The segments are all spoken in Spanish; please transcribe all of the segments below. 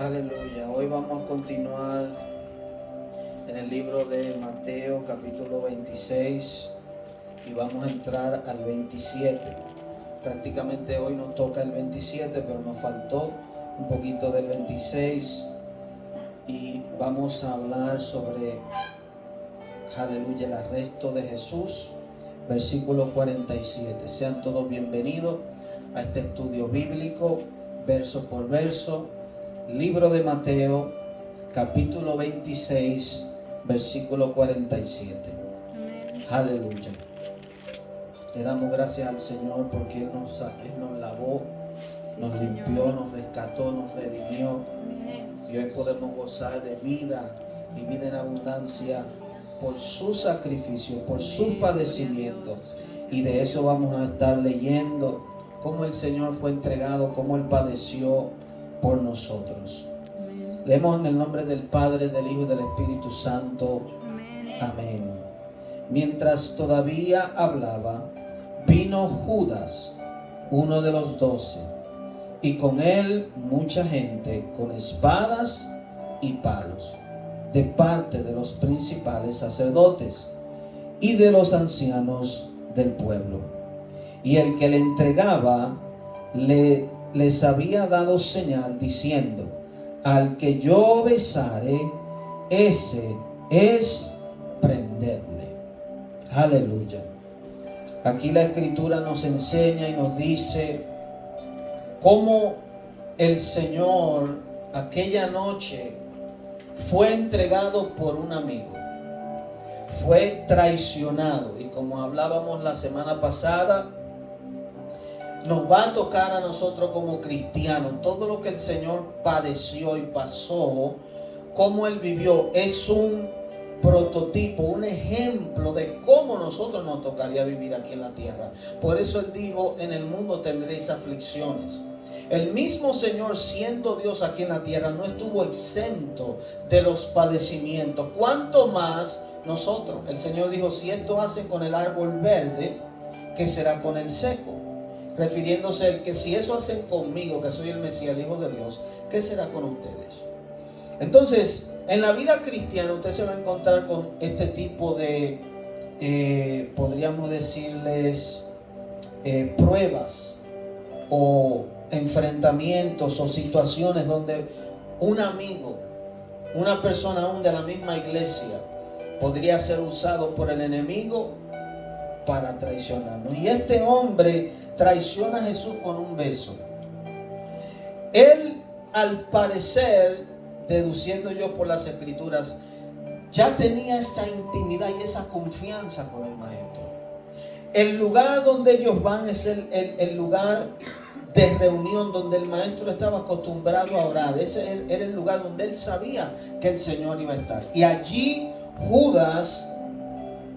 Aleluya. Hoy vamos a continuar en el libro de Mateo capítulo 26 y vamos a entrar al 27. Prácticamente hoy nos toca el 27, pero nos faltó un poquito del 26 y vamos a hablar sobre, aleluya, el arresto de Jesús, versículo 47. Sean todos bienvenidos a este estudio bíblico, verso por verso. Libro de Mateo, capítulo 26, versículo 47. Amén. Aleluya. Le damos gracias al Señor porque Él nos lavó, nos limpió, nos rescató, nos redimió. Y hoy podemos gozar de vida y vida en abundancia por su sacrificio, por sus padecimientos. Y de eso vamos a estar leyendo cómo el Señor fue entregado, cómo Él padeció por nosotros. Amén. Leemos en el nombre del Padre, del Hijo y del Espíritu Santo. Amén. Amén. Mientras todavía hablaba, vino Judas, uno de los 12, y con él mucha gente con espadas y palos, de parte de los principales sacerdotes y de los ancianos del pueblo. Y el que le entregaba les había dado señal diciendo: al que yo besare, ese es prenderle. Aleluya. Aquí la Escritura nos enseña y nos dice cómo el Señor aquella noche fue entregado por un amigo, fue traicionado, y como hablábamos la semana pasada, nos va a tocar a nosotros como cristianos. Todo lo que el Señor padeció y pasó, cómo Él vivió, es un prototipo, un ejemplo de cómo nosotros nos tocaría vivir aquí en la tierra. Por eso Él dijo: en el mundo tendréis aflicciones. El mismo Señor, siendo Dios aquí en la tierra, no estuvo exento de los padecimientos. ¿Cuánto más nosotros? El Señor dijo: si esto hacen con el árbol verde, ¿qué será con el seco? Refiriéndose a que si eso hacen conmigo, que soy el Mesías, el Hijo de Dios, ¿qué será con ustedes? Entonces, en la vida cristiana usted se va a encontrar con este tipo de, podríamos decirles, pruebas o enfrentamientos o situaciones donde un amigo, una persona aún de la misma iglesia, podría ser usado por el enemigo para traicionarnos. Y este hombre traiciona a Jesús con un beso. Él, al parecer, deduciendo yo por las Escrituras, ya tenía esa intimidad y esa confianza con el maestro. El lugar donde ellos van es el lugar de reunión donde el maestro estaba acostumbrado a orar. Ese era el lugar donde él sabía que el Señor iba a estar. Y allí Judas,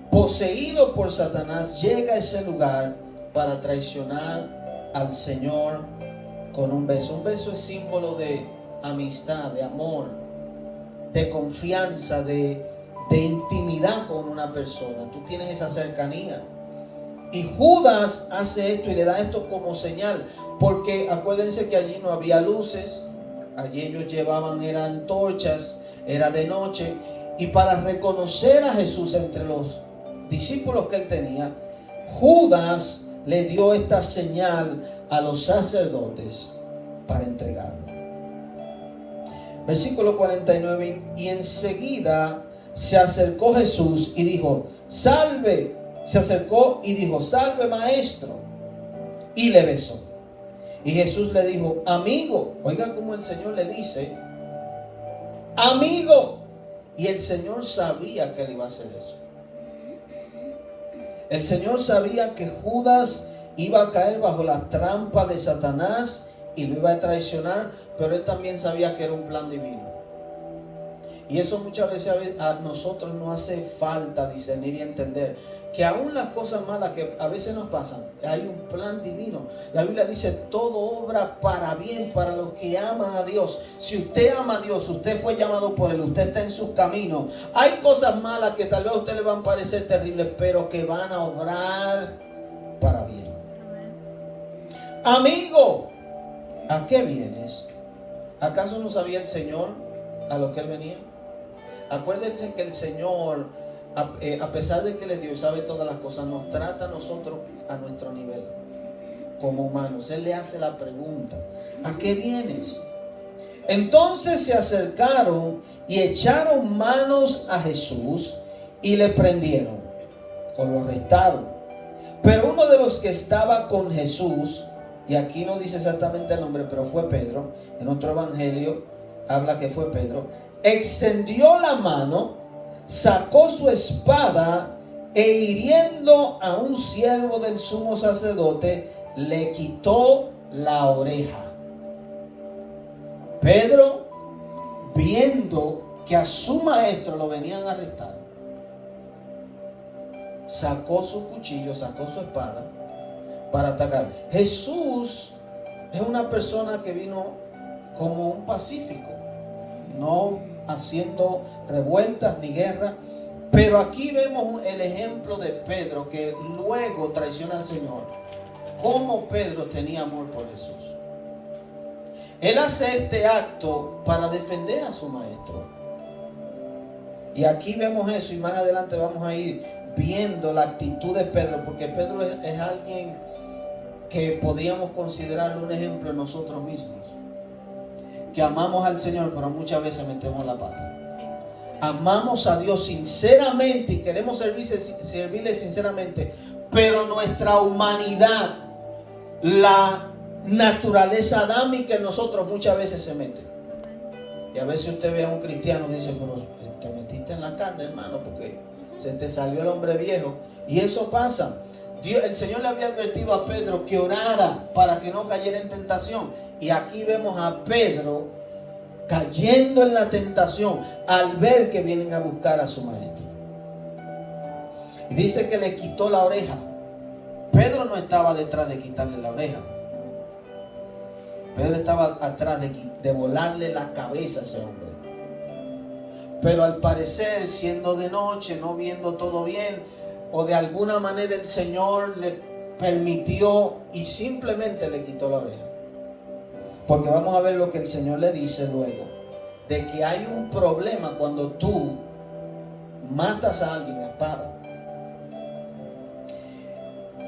poseído por Satanás, llega a ese lugar para traicionar al Señor con un beso. Un beso es símbolo de amistad, de amor, de confianza, de intimidad con una persona. Tú tienes esa cercanía. Y Judas hace esto y le da esto como señal, porque acuérdense que allí no había luces, allí ellos llevaban, eran antorchas, era de noche, y para reconocer a Jesús entre los discípulos que él tenía, Judas le dio esta señal a los sacerdotes para entregarlo. Versículo 49, y enseguida se acercó Jesús y dijo: salve. Se acercó y dijo: salve, maestro. Y le besó. Y Jesús le dijo: amigo. Oiga cómo el Señor le dice: amigo. Y el Señor sabía que él iba a hacer eso. El Señor sabía que Judas iba a caer bajo la trampa de Satanás y lo iba a traicionar, pero él también sabía que era un plan divino. Y eso muchas veces a nosotros nos hace falta discernir y entender que aún las cosas malas que a veces nos pasan, hay un plan divino. La Biblia dice: todo obra para bien para los que aman a Dios. Si usted ama a Dios, usted fue llamado por Él, usted está en sus caminos. Hay cosas malas que tal vez a usted le van a parecer terribles, pero que van a obrar para bien. Amigo, ¿a qué vienes? ¿Acaso no sabía el Señor a lo que Él venía? Acuérdense que el Señor, a pesar de que le dio y sabe todas las cosas, nos trata a nosotros a nuestro nivel, como humanos. Él le hace la pregunta: ¿a qué vienes? Entonces se acercaron y echaron manos a Jesús y le prendieron o lo arrestaron. Pero uno de los que estaba con Jesús, y aquí no dice exactamente el nombre, pero fue Pedro, en otro evangelio habla que fue Pedro, extendió la mano, sacó su espada e hiriendo a un siervo del sumo sacerdote, le quitó la oreja. Pedro, viendo que a su maestro lo venían a arrestar, sacó su cuchillo, sacó su espada para atacar. Jesús es una persona que vino como un pacífico, no haciendo revueltas ni guerra. Pero aquí vemos el ejemplo de Pedro, que luego traiciona al Señor. Cómo Pedro tenía amor por Jesús. Él hace este acto para defender a su maestro. Y aquí vemos eso, y más adelante vamos a ir viendo la actitud de Pedro, porque Pedro es alguien que podríamos considerar un ejemplo en nosotros mismos, que amamos al Señor, pero muchas veces metemos la pata. Amamos a Dios sinceramente y queremos servirle sinceramente, pero nuestra humanidad, la naturaleza adámica en nosotros muchas veces se mete. Y a veces usted ve a un cristiano y dice: pero te metiste en la carne, hermano, porque se te salió el hombre viejo. Y eso pasa. El Señor le había advertido a Pedro que orara para que no cayera en tentación. Y aquí vemos a Pedro cayendo en la tentación al ver que vienen a buscar a su maestro. Y dice que le quitó la oreja. Pedro no estaba detrás de quitarle la oreja. Pedro estaba atrás de volarle la cabeza a ese hombre. Pero al parecer, siendo de noche, no viendo todo bien, o de alguna manera el Señor le permitió y simplemente le quitó la oreja. Porque vamos a ver lo que el Señor le dice luego, de que hay un problema cuando tú matas a alguien a espada.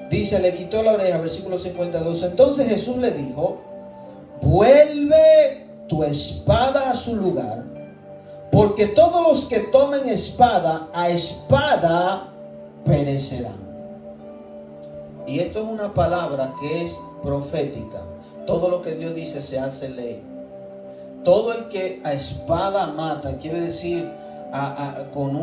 Dice, le quitó la oreja, versículo 52. Entonces Jesús le dijo: vuelve tu espada a su lugar, porque todos los que tomen espada, a espada perecerán. Y esto es una palabra que es profética. Todo lo que Dios dice se hace ley. Todo el que a espada mata, quiere decir con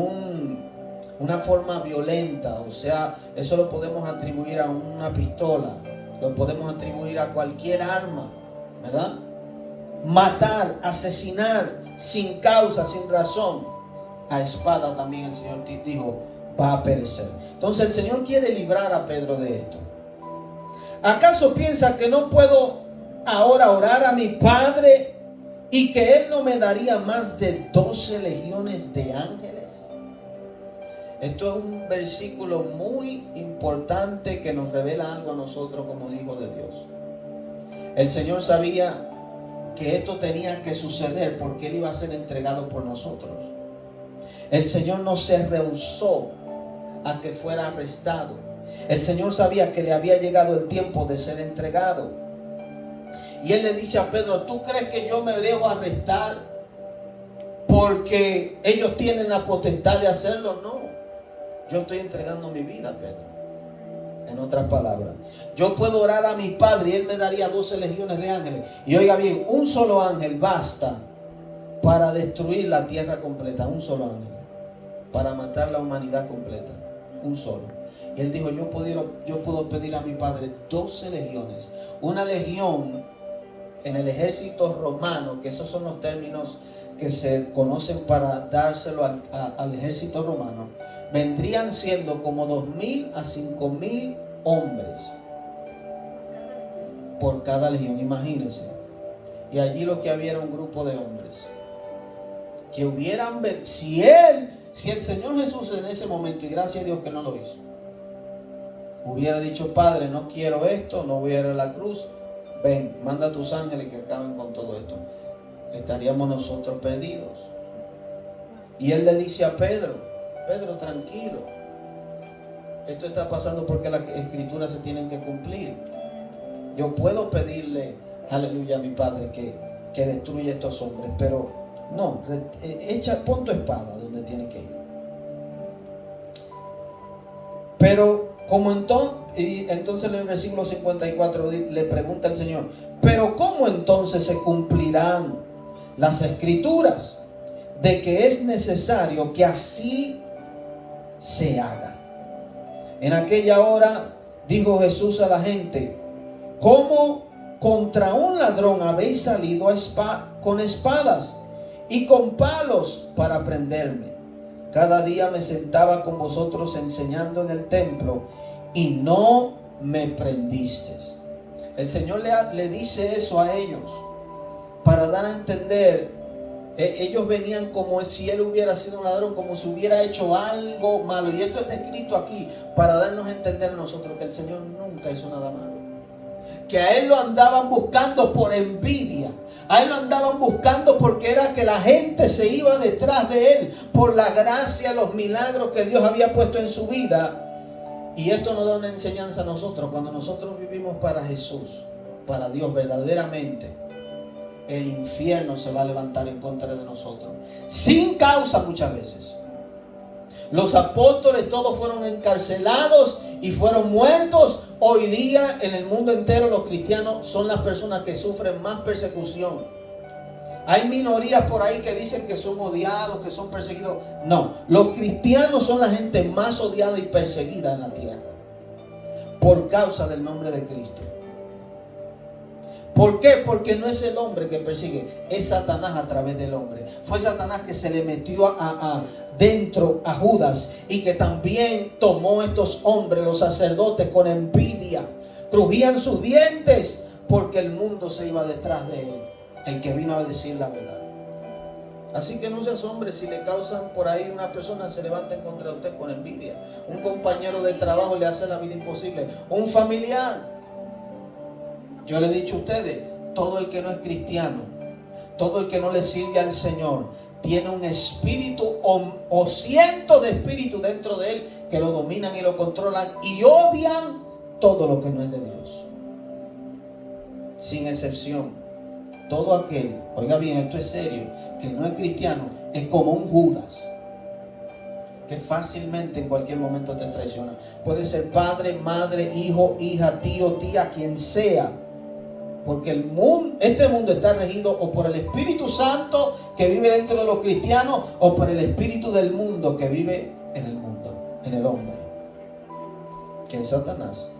una forma violenta, o sea, eso lo podemos atribuir a una pistola, lo podemos atribuir a cualquier arma, ¿verdad? Matar, asesinar sin causa, sin razón, a espada también el Señor dijo va a perecer. Entonces el Señor quiere librar a Pedro de esto. ¿Acaso piensa que no puedo ahora orar a mi Padre y que Él no me daría más de 12 legiones de ángeles? Esto es un versículo muy importante que nos revela algo a nosotros como hijos de Dios. El Señor sabía que esto tenía que suceder porque Él iba a ser entregado por nosotros. El Señor no se rehusó a que fuera arrestado. El Señor sabía que le había llegado el tiempo de ser entregado. Y Él le dice a Pedro: ¿tú crees que yo me dejo arrestar porque ellos tienen la potestad de hacerlo? No, yo estoy entregando mi vida a Pedro. En otras palabras, yo puedo orar a mi Padre y Él me daría 12 legiones de ángeles. Y oiga bien, un solo ángel basta para destruir la tierra completa. Un solo ángel para matar la humanidad completa. Un solo. Y Él dijo: yo puedo pedir a mi Padre 12 legiones. Una legión en el ejército romano, que esos son los términos que se conocen para dárselo al ejército romano, vendrían siendo como 2,000 a 5,000 hombres por cada legión, imagínense. Y allí lo que había era un grupo de hombres que hubieran, si el Señor Jesús en ese momento, y gracias a Dios que no lo hizo, hubiera dicho: Padre, no quiero esto, no voy a ir a la cruz, ven, manda a tus ángeles que acaben con todo esto. estaríamos nosotros perdidos. Y él le dice a Pedro: Pedro, tranquilo, esto está pasando porque las escrituras se tienen que cumplir. Yo puedo pedirle, aleluya, a mi Padre que destruya a estos hombres, pero no, pon tu espada donde tiene que ir. Pero como entonces en el versículo 54 le pregunta el Señor: pero ¿cómo entonces se cumplirán las escrituras de que es necesario que así se haga? En aquella hora dijo Jesús a la gente: ¿cómo contra un ladrón habéis salido con espadas y con palos para prenderme? Cada día me sentaba con vosotros enseñando en el templo y no me prendisteis. El Señor le dice eso a ellos para dar a entender. Ellos venían como si él hubiera sido un ladrón, como si hubiera hecho algo malo. Y esto está escrito aquí para darnos a entender a nosotros que el Señor nunca hizo nada malo. Que a él lo andaban buscando por envidia. A él lo andaban buscando porque era que la gente se iba detrás de él por la gracia, los milagros que Dios había puesto en su vida. Y esto nos da una enseñanza a nosotros. Cuando nosotros vivimos para Jesús, para Dios verdaderamente, el infierno se va a levantar en contra de nosotros, sin causa muchas veces. Los apóstoles todos fueron encarcelados y fueron muertos. Hoy día en el mundo entero los cristianos son las personas que sufren más persecución. Hay minorías por ahí que dicen que son odiados, que son perseguidos. No, los cristianos son la gente más odiada y perseguida en la tierra por causa del nombre de Cristo. ¿Por qué? Porque no es el hombre que persigue, es Satanás a través del hombre. Fue Satanás que se le metió dentro a Judas y que también tomó estos hombres, los sacerdotes, con envidia. Crujían sus dientes porque el mundo se iba detrás de él, el que vino a decir la verdad. Así que no se asombre si le causan por ahí una persona se levanta contra usted con envidia. Un compañero de trabajo le hace la vida imposible. Un familiar. Yo le he dicho a ustedes, todo el que no es cristiano, todo el que no le sirve al Señor, tiene un espíritu o cientos de espíritus dentro de él que lo dominan y lo controlan y odian todo lo que no es de Dios. Sin excepción. Todo aquel, oiga bien, esto es serio, que no es cristiano, es como un Judas, que fácilmente en cualquier momento te traiciona. Puede ser padre, madre, hijo, hija, tío, tía, quien sea. Porque este mundo está regido o por el Espíritu Santo que vive dentro de los cristianos o por el espíritu del mundo que vive en el mundo, en el hombre, que es Satanás.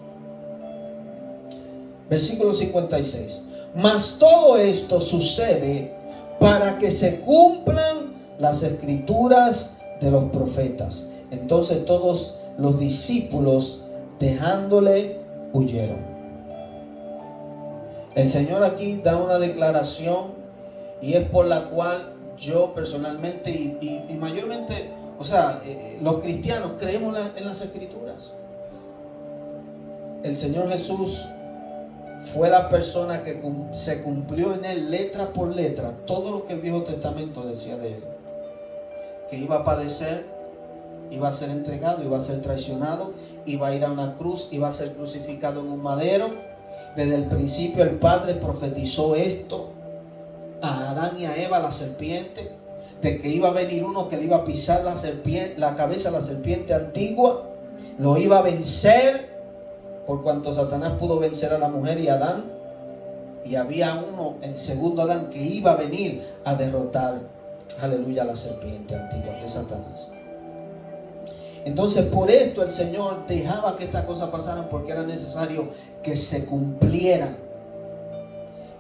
Versículo 56. Mas todo esto sucede para que se cumplan las escrituras de los profetas. Entonces todos los discípulos, dejándole, huyeron. El Señor aquí da una declaración y es por la cual yo personalmente y mayormente, los cristianos creemos en las escrituras. El Señor Jesús fue la persona que se cumplió en él letra por letra todo lo que el Viejo Testamento decía de él. Que iba a padecer, iba a ser entregado, iba a ser traicionado, iba a ir a una cruz, iba a ser crucificado en un madero. Desde el principio el Padre profetizó esto a Adán y a Eva, la serpiente, de que iba a venir uno que le iba a pisar la cabeza a la serpiente antigua, lo iba a vencer, por cuanto Satanás pudo vencer a la mujer y a Adán, y había uno, el segundo Adán, que iba a venir a derrotar, aleluya, a la serpiente antigua, que es Satanás. Entonces por esto el Señor dejaba que estas cosas pasaran, porque era necesario que se cumplieran.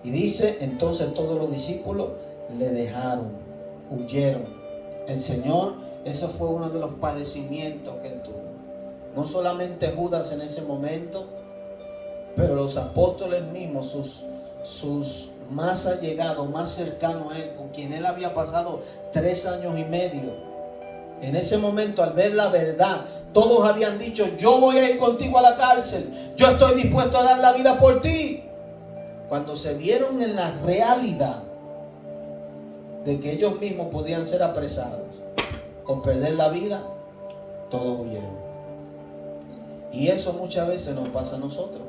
Y dice, entonces todos los discípulos le dejaron, huyeron. El Señor, eso fue uno de los padecimientos que él tuvo. No solamente Judas en ese momento, pero los apóstoles mismos, sus más allegados, más cercanos a él, con quien él había pasado 3 años y medio. En ese momento, al ver la verdad, todos habían dicho: yo voy a ir contigo a la cárcel, yo estoy dispuesto a dar la vida por ti. Cuando se vieron en la realidad de que ellos mismos podían ser apresados o perder la vida, todos huyeron. Y eso muchas veces nos pasa a nosotros.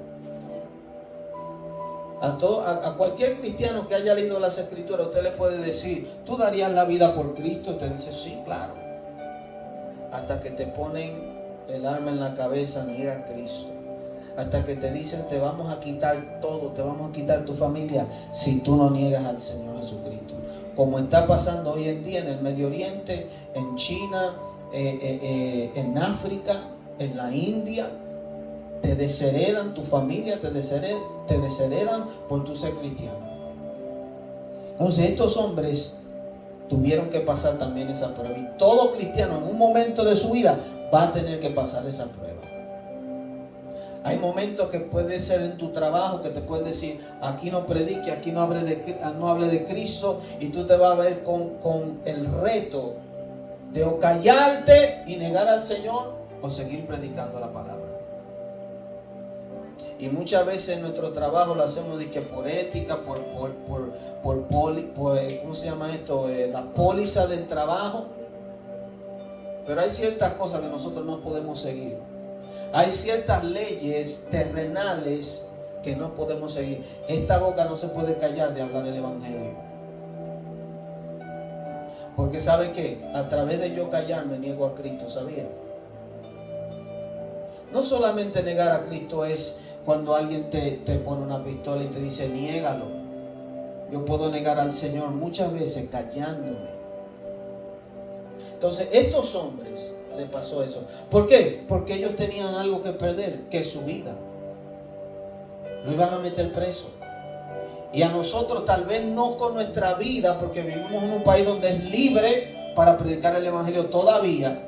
A cualquier cristiano que haya leído las Escrituras, usted le puede decir, ¿tú darías la vida por Cristo? Y te dice, sí, claro. Hasta que te ponen el arma en la cabeza, niega a Cristo. Hasta que te dicen, te vamos a quitar todo, te vamos a quitar tu familia, si tú no niegas al Señor Jesucristo. Como está pasando hoy en día en el Medio Oriente, en China, en África, en la India. Te desheredan tu familia, te desheredan por tu ser cristiano. Entonces estos hombres tuvieron que pasar también esa prueba. Y todo cristiano en un momento de su vida va a tener que pasar esa prueba. Hay momentos que puede ser en tu trabajo que te pueden decir, aquí no predique, aquí no hable de Cristo, y tú te vas a ver con el reto de o callarte y negar al Señor o seguir predicando la palabra. Y muchas veces nuestro trabajo lo hacemos de que por ética, ¿cómo se llama esto? La póliza del trabajo. Pero hay ciertas cosas que nosotros no podemos seguir. Hay ciertas leyes terrenales que no podemos seguir. Esta boca no se puede callar de hablar el Evangelio. Porque ¿sabe qué? A través de yo callarme niego a Cristo, ¿sabía? No solamente negar a Cristo es cuando alguien te pone una pistola y te dice, niégalo. Yo puedo negar al Señor muchas veces callándome. Entonces, estos hombres les pasó eso. ¿Por qué? Porque ellos tenían algo que perder, que es su vida. Lo iban a meter preso. Y a nosotros tal vez no con nuestra vida, porque vivimos en un país donde es libre para predicar el Evangelio todavía.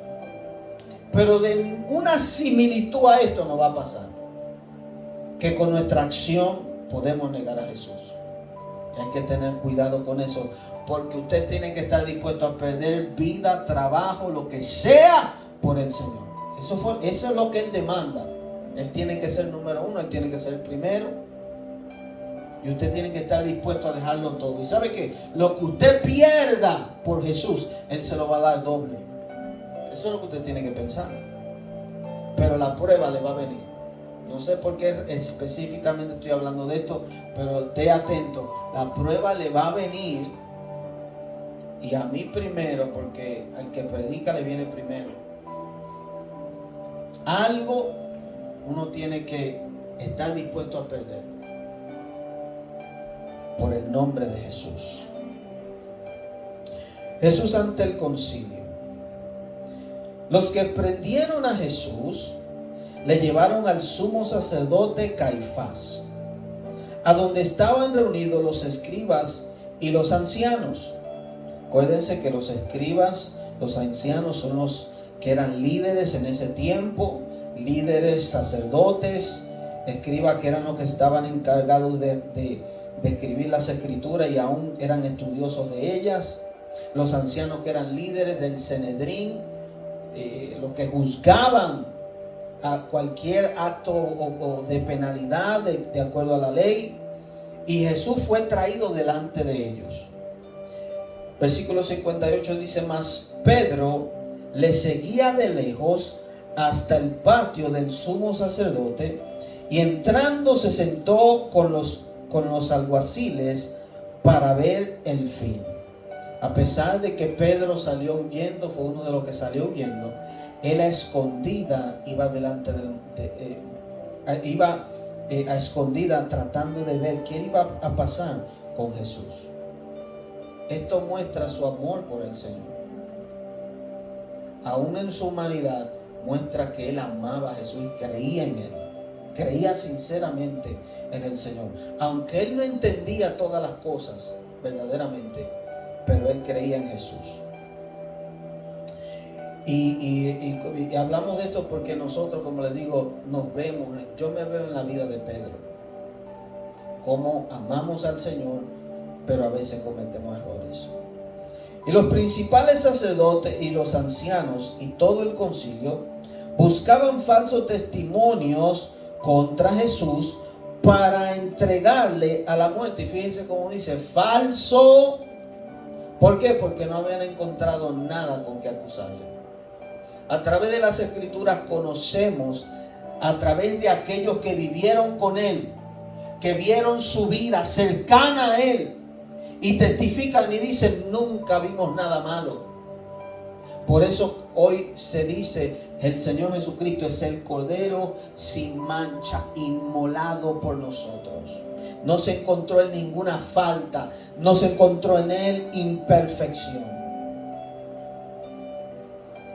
Pero de una similitud a esto no va a pasar. Que con nuestra acción podemos negar a Jesús. Y hay que tener cuidado con eso, porque usted tiene que estar dispuesto a perder vida, trabajo, lo que sea por el Señor. Eso es lo que Él demanda. Él tiene que ser número uno, Él tiene que ser el primero. Y usted tiene que estar dispuesto a dejarlo todo. Y ¿sabe qué? Lo que usted pierda por Jesús, Él se lo va a dar doble. Eso es lo que usted tiene que pensar. Pero la prueba le va a venir. No sé por qué específicamente estoy hablando de esto, pero esté atento. La prueba le va a venir, y a mí primero, porque al que predica le viene primero. Algo uno tiene que estar dispuesto a perder por el nombre de Jesús. Jesús ante el concilio. Los que prendieron a Jesús le llevaron al sumo sacerdote Caifás, a donde estaban reunidos los escribas y los ancianos. Acuérdense que los escribas, los ancianos, son los que eran líderes en ese tiempo, líderes, sacerdotes, escribas que eran los que estaban encargados de escribir las escrituras y aún eran estudiosos de ellas. Los ancianos que eran líderes del Sanedrín, los que juzgaban a cualquier acto o de penalidad de acuerdo a la ley. Y Jesús fue traído delante de ellos. Versículo 58 dice, mas Pedro le seguía de lejos hasta el patio del sumo sacerdote, y entrando se sentó con los alguaciles para ver el fin. A pesar de que Pedro salió huyendo, fue uno de los que salió huyendo, él a escondida iba delante a escondida tratando de ver qué iba a pasar con Jesús. Esto muestra su amor por el Señor. Aún en su humanidad muestra que él amaba a Jesús y creía en él. Creía sinceramente en el Señor. Aunque él no entendía todas las cosas verdaderamente, pero él creía en Jesús. Y hablamos de esto porque nosotros, como les digo, nos vemos. Yo me veo en la vida de Pedro. Cómo amamos al Señor, pero a veces cometemos errores. Y los principales sacerdotes y los ancianos y todo el concilio buscaban falsos testimonios contra Jesús para entregarle a la muerte. Y fíjense cómo dice, falso ¿Por qué? Porque no habían encontrado nada con que acusarle. A través de las Escrituras conocemos, a través de aquellos que vivieron con Él, que vieron su vida cercana a Él, y testifican y dicen, nunca vimos nada malo. Por eso hoy se dice, el Señor Jesucristo es el Cordero sin mancha, inmolado por nosotros. No se encontró en ninguna falta, no se encontró en Él imperfección.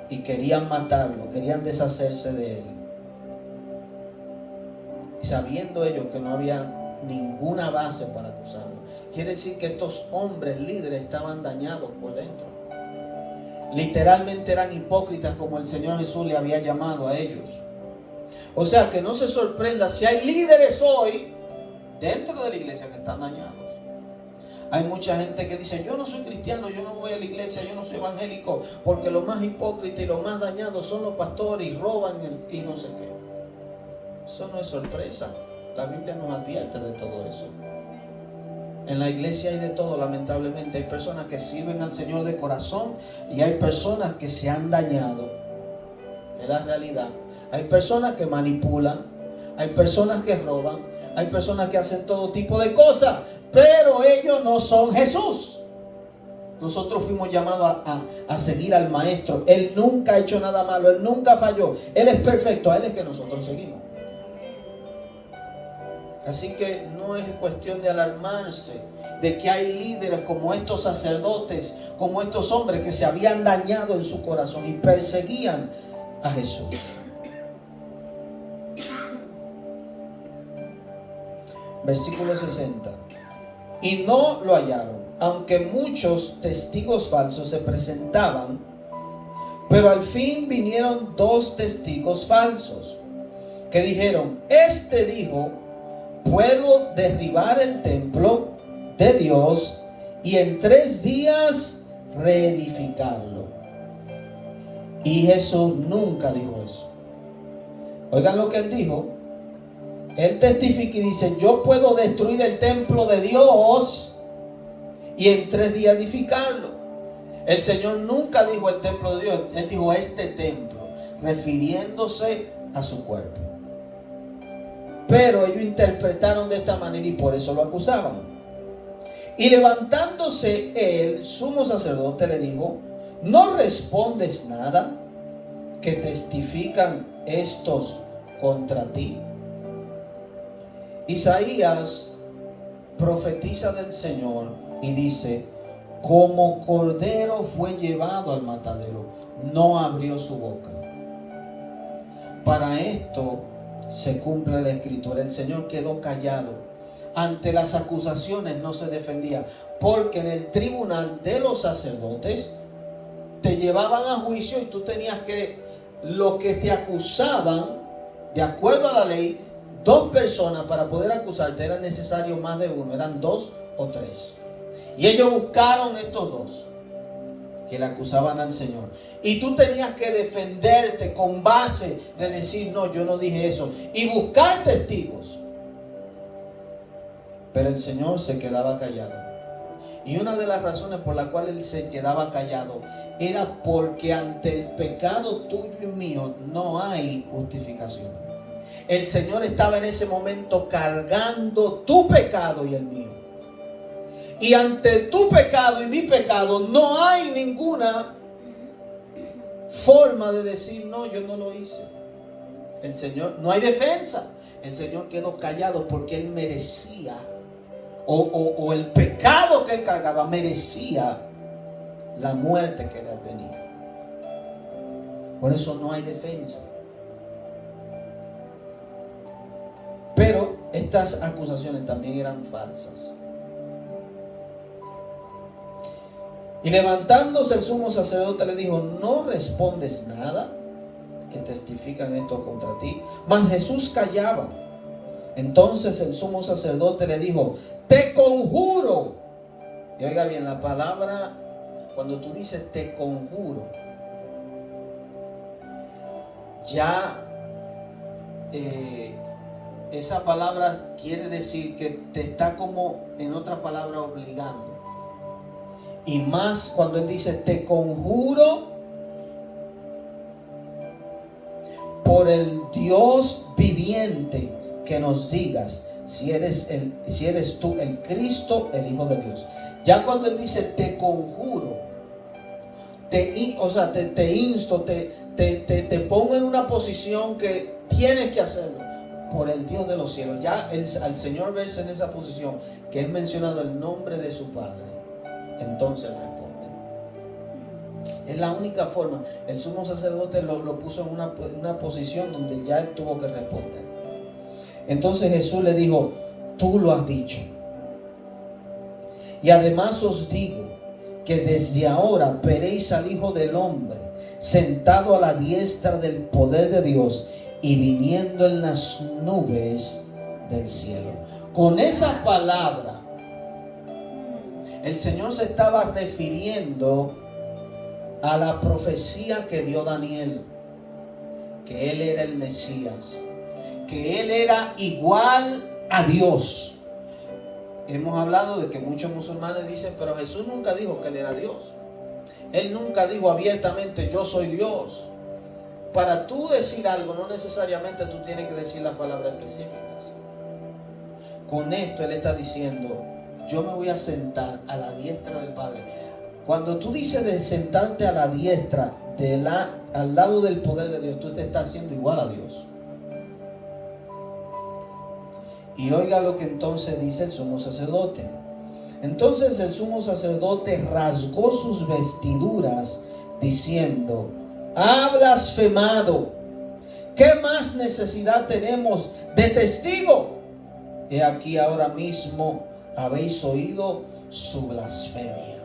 Y querían matarlo, querían deshacerse de Él. Y sabiendo ellos que no había ninguna base para acusarlo. Quiere decir que estos hombres líderes estaban dañados por dentro. Literalmente eran hipócritas, como el Señor Jesús le había llamado a ellos. O sea, que no se sorprenda si hay líderes hoy dentro de la iglesia que están dañados. Hay mucha gente que dice, yo no soy cristiano, yo no voy a la iglesia, yo no soy evangélico, porque los más hipócritas y los más dañados son los pastores y roban y no sé qué. Eso no es sorpresa. La Biblia nos advierte de todo eso. En la iglesia hay de todo, lamentablemente. Hay personas que sirven al Señor de corazón y hay personas que se han dañado. Es la realidad. Hay personas que manipulan, hay personas que roban, hay personas que hacen todo tipo de cosas, pero ellos no son Jesús. Nosotros fuimos llamados a seguir al Maestro. Él nunca ha hecho nada malo, Él nunca falló. Él es perfecto, a Él es que nosotros seguimos. Así que no es cuestión de alarmarse de que hay líderes como estos sacerdotes, como estos hombres que se habían dañado en su corazón y perseguían a Jesús. Versículo 60. Y no lo hallaron, aunque muchos testigos falsos se presentaban, pero al fin vinieron 2 testigos falsos que dijeron, este dijo, puedo derribar el templo de Dios y en 3 días reedificarlo. Y Jesús nunca dijo eso. Oigan lo que Él dijo. Él testifica y dice, yo puedo destruir el templo de Dios y en 3 días edificarlo. El Señor nunca dijo el templo de Dios. Él dijo este templo, refiriéndose a su cuerpo. Pero ellos interpretaron de esta manera y por eso lo acusaban. Y levantándose el sumo sacerdote le dijo, ¿no respondes nada que testifican estos contra ti? Isaías profetiza del Señor y dice, como cordero fue llevado al matadero, no abrió su boca. Para esto se cumple la Escritura. El Señor quedó callado. Ante las acusaciones no se defendía, porque en el tribunal de los sacerdotes te llevaban a juicio y tú tenías que, lo que te acusaban, de acuerdo a la ley, 2 personas para poder acusarte, era necesario más de uno, eran 2 o 3. Y ellos buscaron estos 2 que le acusaban al Señor. Y tú tenías que defenderte con base de decir, no, yo no dije eso. Y buscar testigos. Pero el Señor se quedaba callado. Y una de las razones por las cuales Él se quedaba callado era porque ante el pecado tuyo y mío no hay justificación. El Señor estaba en ese momento cargando tu pecado y el mío. Y ante tu pecado y mi pecado no hay ninguna forma de decir, no, yo no lo hice. El Señor, no hay defensa. El Señor quedó callado porque Él merecía, o el pecado que Él cargaba merecía la muerte que le venía. Por eso no hay defensa. Pero estas acusaciones también eran falsas. Y levantándose el sumo sacerdote le dijo, ¿no respondes nada que testifican esto contra ti? Mas Jesús callaba. Entonces el sumo sacerdote le dijo, te conjuro. Y oiga bien, la palabra, cuando tú dices te conjuro, ya esa palabra quiere decir que te está como, en otra palabra, obligando. Y más cuando él dice, te conjuro por el Dios viviente que nos digas si eres tú el Cristo, el Hijo de Dios. Ya cuando él dice, te conjuro, te insto, te pongo en una posición que tienes que hacerlo por el Dios de los cielos. Ya al Señor verse en esa posición, que es mencionado el nombre de su Padre, entonces responde. Es la única forma. El sumo sacerdote lo puso en una posición donde ya él tuvo que responder. Entonces Jesús le dijo, tú lo has dicho. Y además os digo que desde ahora veréis al Hijo del Hombre sentado a la diestra del poder de Dios y viniendo en las nubes del cielo. Con esa palabra, el Señor se estaba refiriendo a la profecía que dio Daniel, que Él era el Mesías, que Él era igual a Dios. Hemos hablado de que muchos musulmanes dicen, pero Jesús nunca dijo que Él era Dios. Él nunca dijo abiertamente, yo soy Dios. Para tú decir algo, no necesariamente tú tienes que decir las palabras específicas. Con esto Él está diciendo, yo me voy a sentar a la diestra del Padre. Cuando tú dices de sentarte a la diestra, al lado del poder de Dios, tú te estás haciendo igual a Dios. Y oiga lo que entonces dice el sumo sacerdote. Entonces el sumo sacerdote rasgó sus vestiduras diciendo, ha blasfemado. ¿Qué más necesidad tenemos de testigo? He aquí ahora mismo habéis oído su blasfemia.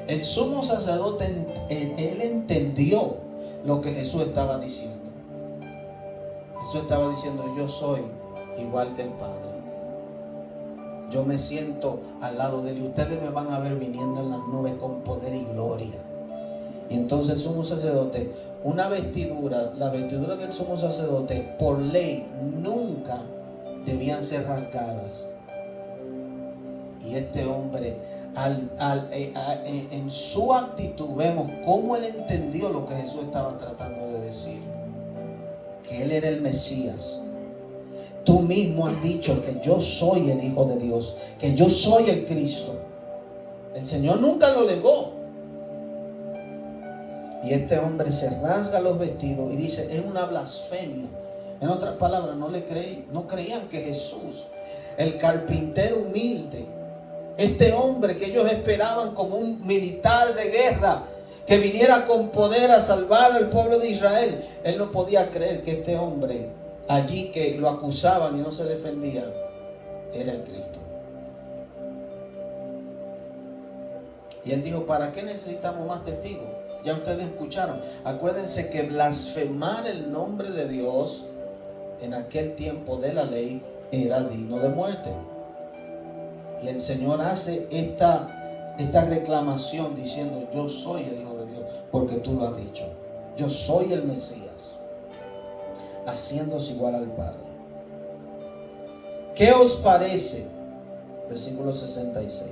El sumo sacerdote, él entendió lo que Jesús estaba diciendo. Jesús estaba diciendo, yo soy igual que el Padre. Yo me siento al lado de él y ustedes me van a ver viniendo en las nubes con poder y gloria. Y entonces el sumo sacerdote, la vestidura del sumo sacerdote, por ley, nunca debían ser rasgadas. Y este hombre, en su actitud, vemos cómo él entendió lo que Jesús estaba tratando de decir. Que él era el Mesías. Tú mismo has dicho que yo soy el Hijo de Dios, que yo soy el Cristo. El Señor nunca lo negó. Y este hombre se rasga los vestidos y dice, es una blasfemia. En otras palabras, no creían que Jesús, el carpintero humilde, este hombre que ellos esperaban como un militar de guerra, que viniera con poder a salvar al pueblo de Israel, él no podía creer que este hombre allí que lo acusaban y no se defendía, era el Cristo. Y él dijo, ¿para qué necesitamos más testigos? Ya ustedes escucharon. Acuérdense que blasfemar el nombre de Dios en aquel tiempo de la ley era digno de muerte. Y el Señor hace esta reclamación diciendo, yo soy el Hijo de Dios, porque tú lo has dicho. Yo soy el Mesías, haciéndose igual al Padre. ¿Qué os parece? Versículo 66.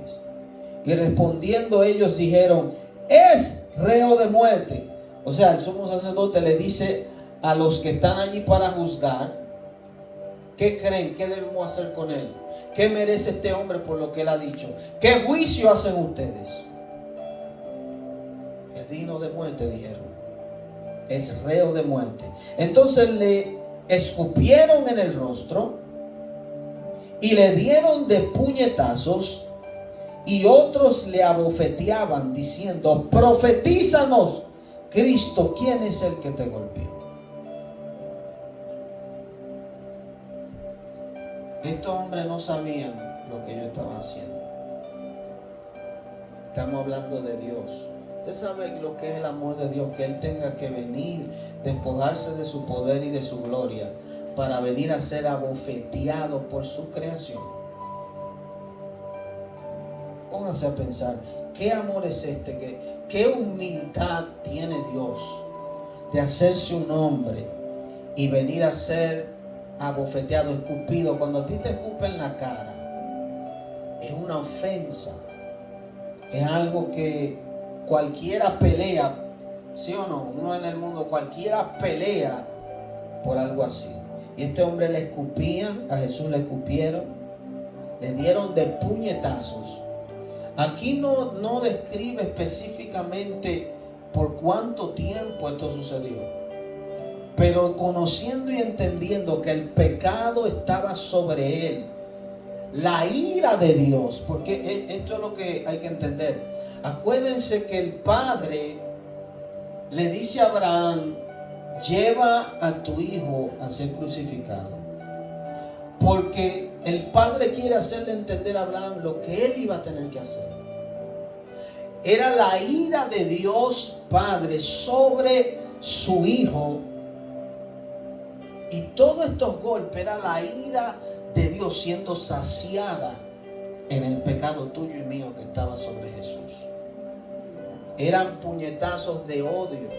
Y respondiendo ellos dijeron, es reo de muerte. O sea, el sumo sacerdote le dice a los que están allí para juzgar, ¿qué creen? ¿Qué debemos hacer con él? ¿Qué merece este hombre por lo que él ha dicho? ¿Qué juicio hacen ustedes? Es digno de muerte, dijeron. Es reo de muerte. Entonces le escupieron en el rostro y le dieron de puñetazos, y otros le abofeteaban diciendo, profetízanos, Cristo, ¿quién es el que te golpeó? Estos hombres no sabían lo que ellos estaban haciendo. Estamos hablando de Dios. Usted sabe lo que es el amor de Dios, que Él tenga que venir, despojarse de su poder y de su gloria, para venir a ser abofeteado por su creación. Pónganse a pensar, ¿qué amor es este? ¿Qué humildad tiene Dios de hacerse un hombre y venir a ser abofeteado, escupido? Cuando a ti te escupen la cara, es una ofensa Es algo que cualquiera pelea, ¿sí o no? Uno en el mundo, cualquiera pelea por algo así. Y este hombre le escupían, a Jesús le escupieron, le dieron de puñetazos. Aquí no describe específicamente por cuánto tiempo esto sucedió, pero conociendo y entendiendo que el pecado estaba sobre él, la ira de Dios, porque esto es lo que hay que entender. Acuérdense que el padre le dice a Abraham: lleva a tu hijo a ser crucificado, porque el padre quiere hacerle entender a Abraham lo que él iba a tener que hacer. Era la ira de Dios Padre sobre su hijo, y todos estos golpes era la ira de Dios siendo saciada en el pecado tuyo y mío que estaba sobre Jesús. Eran puñetazos de odio,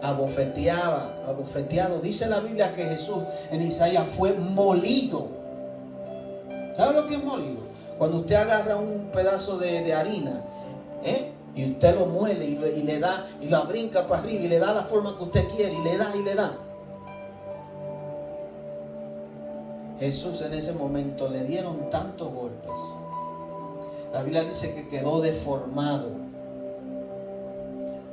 abofeteado. Dice la Biblia que Jesús en Isaías fue molido. ¿Sabe lo que es molido? Cuando usted agarra un pedazo de harina, y usted lo muele y le da, y la brinca para arriba y le da la forma que usted quiere, y le da. Jesús en ese momento le dieron tantos golpes. La Biblia dice que quedó deformado.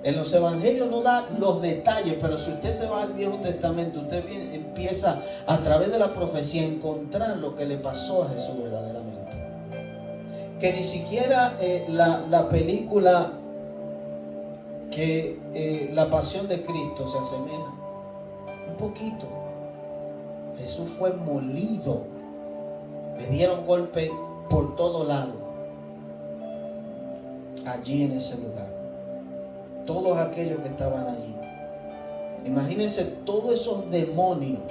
En los evangelios no da los detalles, pero si usted se va al Viejo Testamento, usted empieza a través de la profecía a encontrar lo que le pasó a Jesús verdaderamente. Que ni siquiera la película que La Pasión de Cristo se asemeja. Un poquito. Jesús fue molido. Le dieron golpes por todo lado. Allí en ese lugar. Todos aquellos que estaban allí. Imagínense todos esos demonios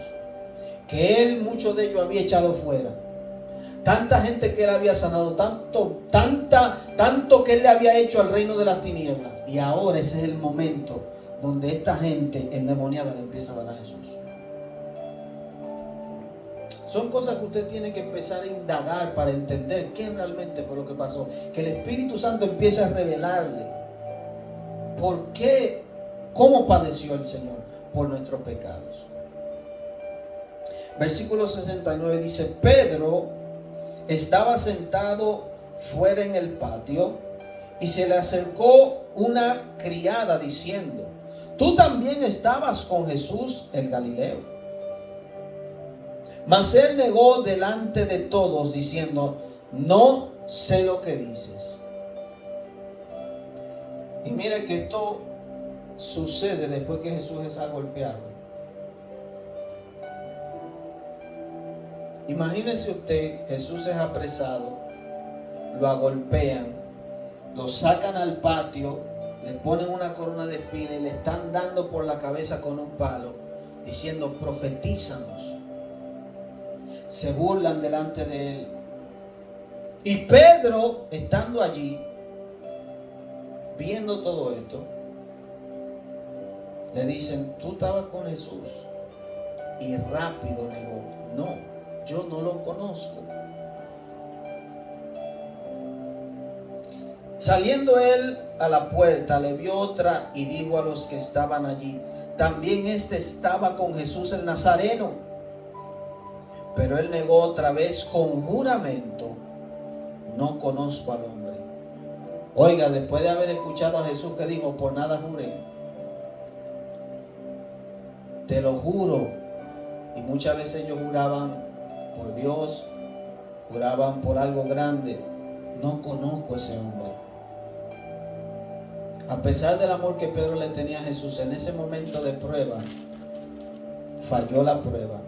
que él, muchos de ellos, había echado fuera. Tanta gente que él había sanado, tanto que él le había hecho al reino de las tinieblas. Y ahora ese es el momento donde esta gente endemoniada le empieza a hablar a Jesús. Son cosas que usted tiene que empezar a indagar para entender qué realmente fue lo que pasó. Que el Espíritu Santo empiece a revelarle por qué, cómo padeció el Señor por nuestros pecados. Versículo 69 dice: Pedro estaba sentado fuera en el patio y se le acercó una criada diciendo: ¿tú también estabas con Jesús el Galileo? Mas él negó delante de todos diciendo: no sé lo que dices. Y mire que esto sucede después que Jesús es golpeado. Imagínese usted, Jesús es apresado, lo agolpean, lo sacan al patio, le ponen una corona de espinas y le están dando por la cabeza con un palo, diciendo: profetízanos. Se burlan delante de él. Y Pedro, estando allí, viendo todo esto, le dicen: tú estabas con Jesús. Y rápido negó: no, yo no lo conozco. Saliendo él a la puerta, le vio otra y dijo a los que estaban allí: también este estaba con Jesús el Nazareno. Pero él negó otra vez con juramento: no conozco al hombre. Oiga, después de haber escuchado a Jesús que dijo: por nada juré, te lo juro. Y muchas veces ellos juraban por Dios, juraban por algo grande: no conozco a ese hombre. A pesar del amor que Pedro le tenía a Jesús, en ese momento de prueba, falló la prueba,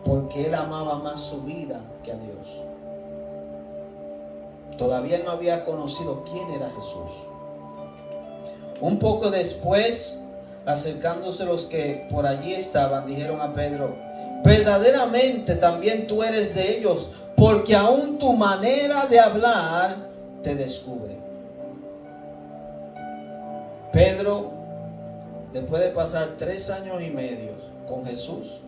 porque él amaba más su vida que a Dios. Todavía no había conocido quién era Jesús. Un poco después, acercándose los que por allí estaban, dijeron a Pedro: verdaderamente también tú eres de ellos, porque aún tu manera de hablar te descubre. Pedro, después de pasar 3 años y medio con Jesús,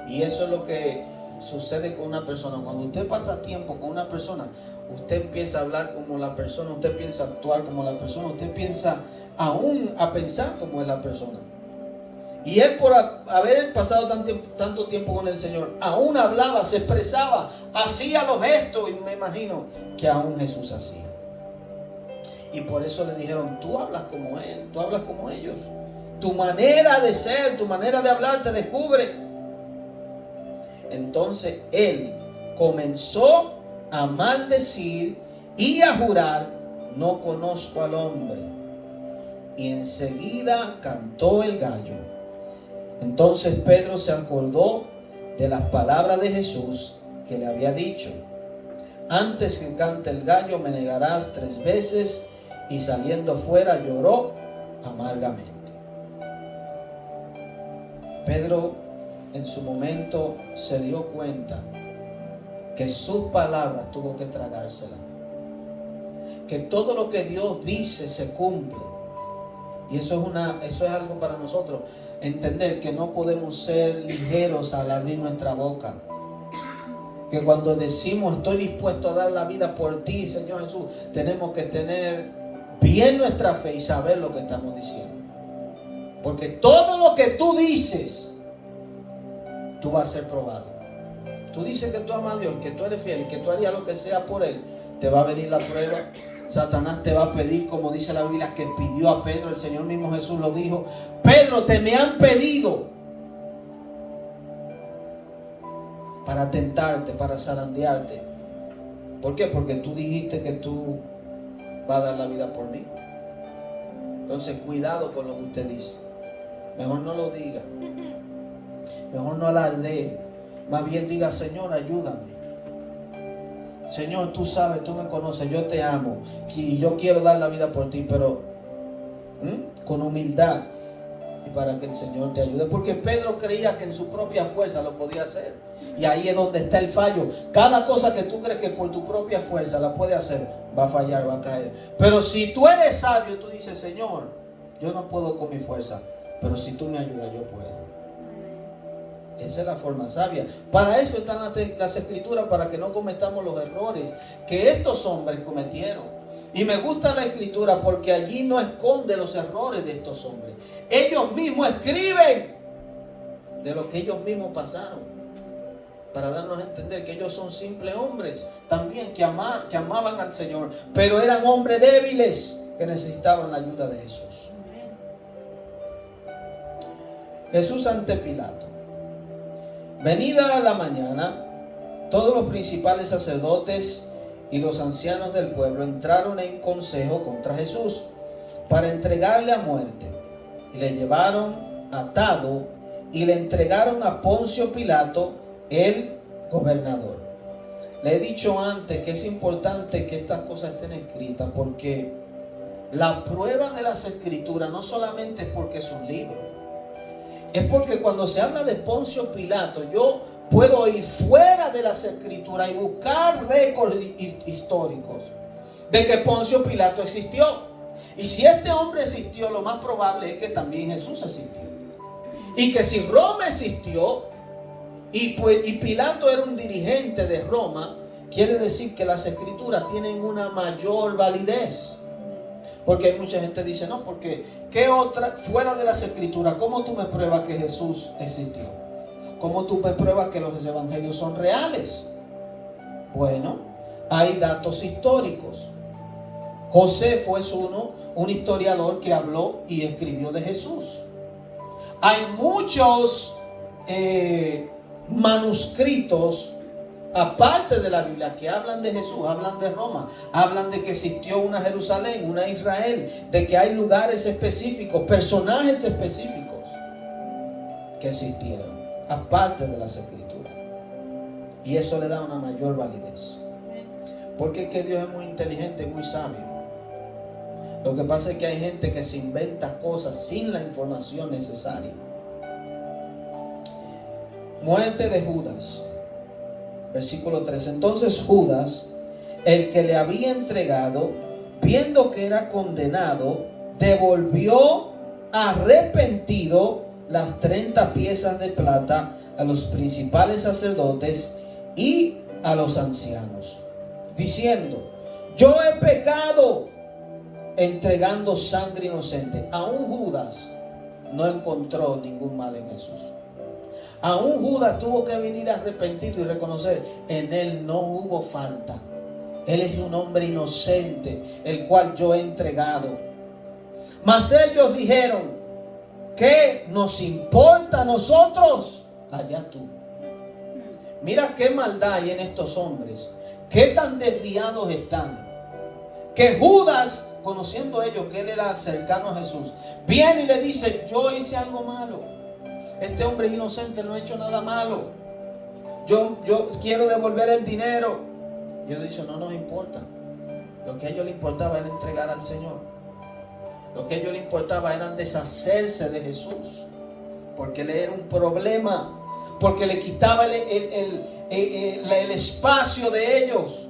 y eso es lo que sucede con una persona. Cuando usted pasa tiempo con una persona, usted empieza a hablar como la persona, usted empieza a actuar como la persona, usted empieza aún a pensar como es la persona. Y él, por haber pasado tanto tiempo con el Señor, aún hablaba, se expresaba, hacía los gestos, y me imagino que aún Jesús hacía. Y por eso le dijeron, tú hablas como él, tú hablas como ellos. Tu manera de ser, tu manera de hablar te descubre. Entonces él comenzó a maldecir y a jurar, no conozco al hombre. Y enseguida cantó el gallo. Entonces Pedro se acordó de las palabras de Jesús que le había dicho: antes que cante el gallo me negarás 3 veces. Y saliendo fuera lloró amargamente. Pedro en su momento se dio cuenta que sus palabras tuvo que tragárselas, que todo lo que Dios dice se cumple. Y eso es algo para nosotros, entender que no podemos ser ligeros al abrir nuestra boca. Que cuando decimos estoy dispuesto a dar la vida por ti, Señor Jesús, tenemos que tener bien nuestra fe y saber lo que estamos diciendo. Porque todo lo que tú dices, tú vas a ser probado. Tú dices que tú amas a Dios, que tú eres fiel y que tú harías lo que sea por Él. Te va a venir la prueba. Satanás te va a pedir, como dice la Biblia, que pidió a Pedro. El Señor mismo Jesús lo dijo: Pedro, te me han pedido para tentarte, para zarandearte. ¿Por qué? Porque tú dijiste que tú vas a dar la vida por mí. Entonces cuidado con lo que usted dice. Mejor no lo diga, mejor no alardee. Más bien diga: Señor, ayúdame. Señor, tú sabes, tú me conoces, yo te amo y yo quiero dar la vida por ti, pero con humildad, y para que el Señor te ayude. Porque Pedro creía que en su propia fuerza lo podía hacer. Y ahí es donde está el fallo. Cada cosa que tú crees que por tu propia fuerza la puedes hacer, va a fallar, va a caer. Pero si tú eres sabio, tú dices: Señor, yo no puedo con mi fuerza, pero si tú me ayudas, yo puedo. Esa es la forma sabia. Para eso están las escrituras, para que no cometamos los errores que estos hombres cometieron. Y me gusta la escritura porque allí no esconde los errores de estos hombres. Ellos mismos escriben de lo que ellos mismos pasaron, para darnos a entender que ellos son simples hombres también que amaban al Señor, pero eran hombres débiles que necesitaban la ayuda de Jesús. Jesús ante Pilato. Venida la mañana, todos los principales sacerdotes y los ancianos del pueblo entraron en consejo contra Jesús para entregarle a muerte. Y le llevaron atado y le entregaron a Poncio Pilato, el gobernador. Le he dicho antes que es importante que estas cosas estén escritas, porque la prueba de las escrituras no solamente es porque es un libro, es porque cuando se habla de Poncio Pilato, yo puedo ir fuera de las escrituras y buscar récords históricos de que Poncio Pilato existió. Y si este hombre existió, lo más probable es que también Jesús existió. Y que si Roma existió y Pilato era un dirigente de Roma, quiere decir que las escrituras tienen una mayor validez. Porque hay mucha gente que dice: no, porque ¿qué otra fuera de las escrituras? ¿Cómo tú me pruebas que Jesús existió? ¿Cómo tú me pruebas que los evangelios son reales? Bueno, hay datos históricos. José fue un historiador que habló y escribió de Jesús. Hay muchos manuscritos aparte de la Biblia que hablan de Jesús, hablan de Roma, hablan de que existió una Jerusalén, una Israel, de que hay lugares específicos, personajes específicos que existieron aparte de las escrituras. Y eso le da una mayor validez, porque es que Dios es muy inteligente y muy sabio. Lo que pasa es que hay gente que se inventa cosas sin la información necesaria. Muerte de Judas. Versículo 3. Entonces Judas, el que le había entregado, viendo que era condenado, devolvió arrepentido las 30 piezas de plata a los principales sacerdotes y a los ancianos. diciendo: yo he pecado entregando sangre inocente. Aún Judas no encontró ningún mal en Jesús. Aún Judas tuvo que venir arrepentido y reconocer: en él no hubo falta. Él es un hombre inocente, el cual yo he entregado. Mas ellos dijeron: ¿qué nos importa a nosotros? Allá tú. Mira qué maldad hay en estos hombres. Qué tan desviados están, que Judas, conociendo ellos que él era cercano a Jesús, viene y le dice: yo hice algo malo. Este hombre es inocente, no ha hecho nada malo. Yo quiero devolver el dinero. Y ellos dicen: no nos importa. Lo que a ellos les importaba era entregar al Señor. Lo que a ellos les importaba era deshacerse de Jesús, porque él era un problema, porque le quitaba el espacio de ellos,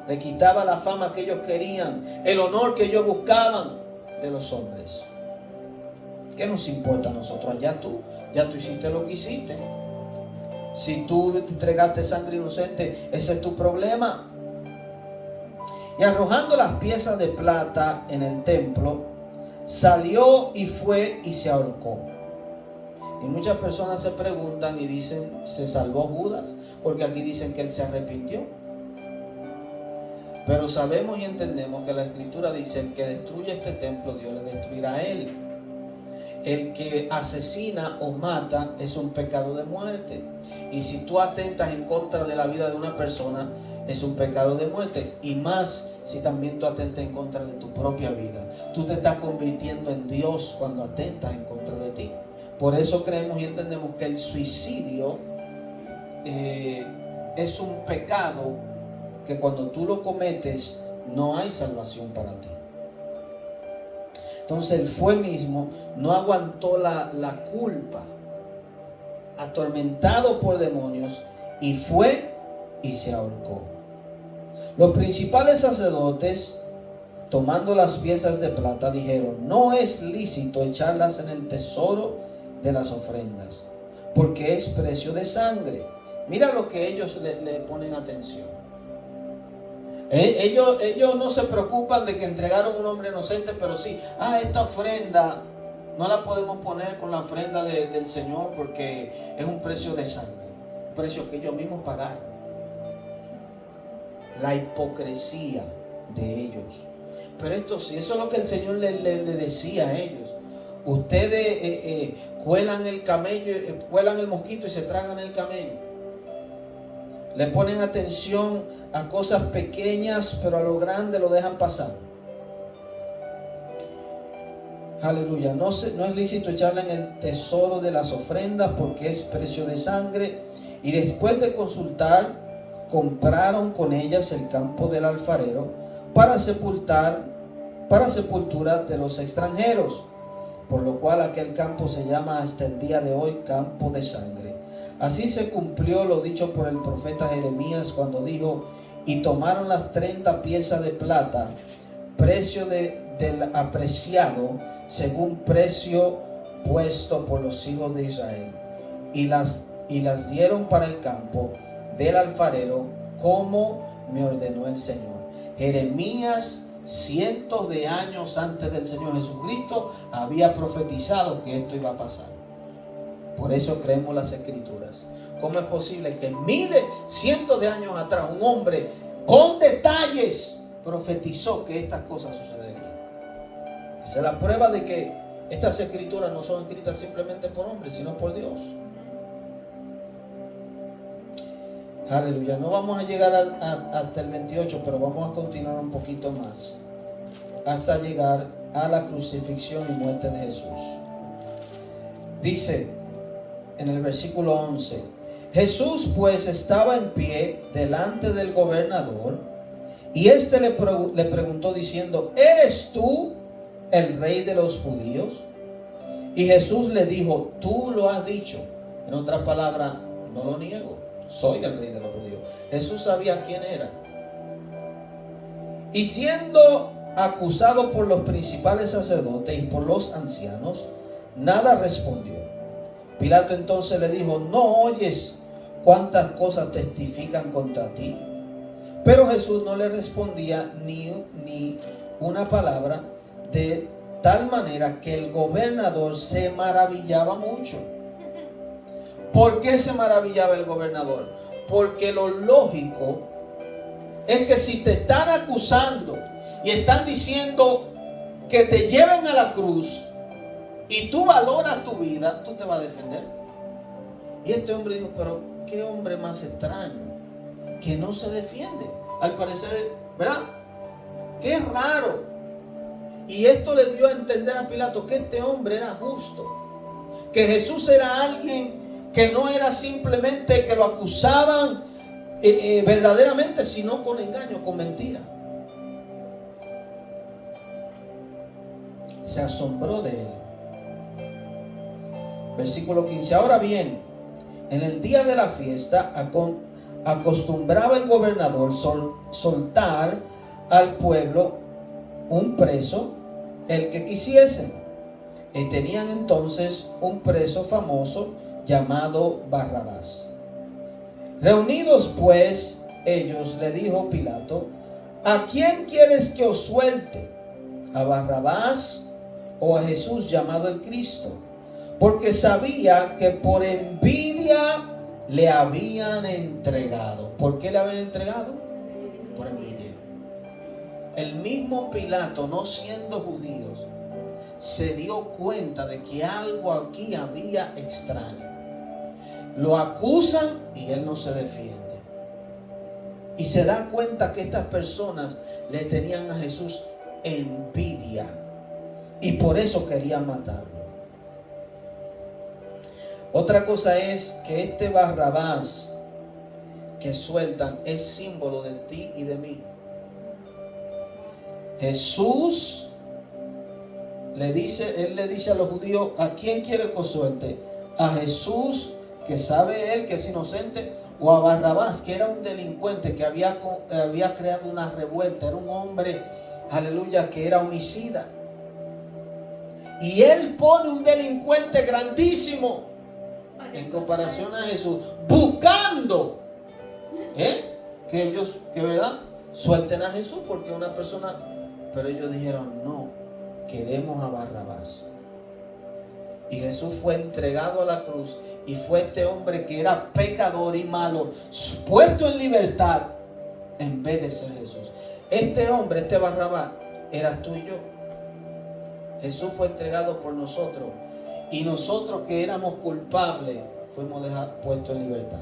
le quitaba la fama que ellos querían, el honor que ellos buscaban de los hombres. ¿Qué nos importa a nosotros? Ya tú hiciste lo que hiciste. Si tú entregaste sangre inocente, ese es tu problema. Y arrojando las piezas de plata en el templo, salió y fue y se ahorcó. Y muchas personas se preguntan y dicen: ¿se salvó Judas? Porque aquí dicen que él se arrepintió. Pero sabemos y entendemos que la Escritura dice: el que destruye este templo, Dios le destruirá a él. El que asesina o mata es un pecado de muerte. Y si tú atentas en contra de la vida de una persona, es un pecado de muerte. Y más si también tú atentas en contra de tu propia vida. Tú te estás convirtiendo en Dios cuando atentas en contra de ti. Por eso creemos y entendemos que el suicidio es un pecado que cuando tú lo cometes no hay salvación para ti. Entonces él fue mismo, no aguantó la culpa, atormentado por demonios, y fue y se ahorcó. Los principales sacerdotes, tomando las piezas de plata, dijeron: no es lícito echarlas en el tesoro de las ofrendas, porque es precio de sangre. Mira lo que ellos le ponen atención. Ellos no se preocupan de que entregaron un hombre inocente, pero sí: esta ofrenda no la podemos poner con la ofrenda del Señor porque es un precio de sangre, un precio que ellos mismos pagaron. La hipocresía de ellos. Pero esto sí, eso es lo que el Señor le decía a ellos. Ustedes cuelan el camello, cuelan el mosquito y se tragan el camello. Le ponen atención a cosas pequeñas, pero a lo grande lo dejan pasar. Aleluya. No es lícito echarla en el tesoro de las ofrendas porque es precio de sangre. Y después de consultar, compraron con ellas el campo del alfarero para sepultura de los extranjeros, por lo cual aquel campo se llama hasta el día de hoy campo de sangre. Así se cumplió lo dicho por el profeta Jeremías cuando dijo: y tomaron las 30 piezas de plata, precio del apreciado, según precio puesto por los hijos de Israel, y las dieron para el campo del alfarero, como me ordenó el Señor. Jeremías, cientos de años antes del Señor Jesucristo, había profetizado que esto iba a pasar. Por eso creemos las Escrituras. ¿Cómo es posible que cientos de años atrás un hombre con detalles profetizó que estas cosas sucederían? Esa es la prueba de que estas Escrituras no son escritas simplemente por hombres, sino por Dios. Aleluya. No vamos a llegar hasta el 28, pero vamos a continuar un poquito más hasta llegar a la crucifixión y muerte de Jesús. Dice en el versículo 11: Jesús pues estaba en pie delante del gobernador, y éste le preguntó diciendo: ¿eres tú el rey de los judíos? Y Jesús le dijo: tú lo has dicho. En otras palabras, no lo niego, soy el rey de los judíos. Jesús sabía quién era. Y siendo acusado por los principales sacerdotes y por los ancianos, nada respondió. Pilato entonces le dijo: ¿no oyes cuántas cosas testifican contra ti? Pero Jesús no le respondía ni una palabra, de tal manera que el gobernador se maravillaba mucho. ¿Por qué se maravillaba el gobernador? Porque lo lógico es que si te están acusando y están diciendo que te lleven a la cruz y tú valoras tu vida, tú te vas a defender. Y este hombre dijo, pero qué hombre más extraño, que no se defiende. Al parecer, ¿verdad? Qué raro. Y esto le dio a entender a Pilato que este hombre era justo, que Jesús era alguien que no era simplemente que lo acusaban verdaderamente, sino con engaño, con mentira. Se asombró de él. Versículo 15. Ahora bien, en el día de la fiesta acostumbraba el gobernador soltar al pueblo un preso, el que quisiesen. Y tenían entonces un preso famoso llamado Barrabás. Reunidos pues ellos, le dijo Pilato, ¿a quién quieres que os suelte? ¿A Barrabás o a Jesús llamado el Cristo? Porque sabía que por envidia le habían entregado. ¿Por qué le habían entregado? Por envidia. El mismo Pilato, no siendo judíos, se dio cuenta de que algo aquí había extraño. Lo acusan y él no se defiende. Y se da cuenta que estas personas le tenían a Jesús envidia. Y por eso querían matarlo. Otra cosa es que este Barrabás que sueltan es símbolo de ti y de mí. Jesús le dice a los judíos, ¿a quién quiere que os suelte? ¿A Jesús, que sabe él que es inocente? ¿O a Barrabás, que era un delincuente que había creado una revuelta? Era un hombre, aleluya, que era homicida. Y él pone un delincuente grandísimo en comparación a Jesús, buscando que ellos, que verdad, suelten a Jesús, porque una persona, pero ellos dijeron, no, queremos a Barrabás. Y Jesús fue entregado a la cruz, y fue este hombre que era pecador y malo, puesto en libertad, en vez de ser Jesús. Este hombre, este Barrabás, eras tú y yo. Jesús fue entregado por nosotros, y nosotros que éramos culpables fuimos puestos en libertad.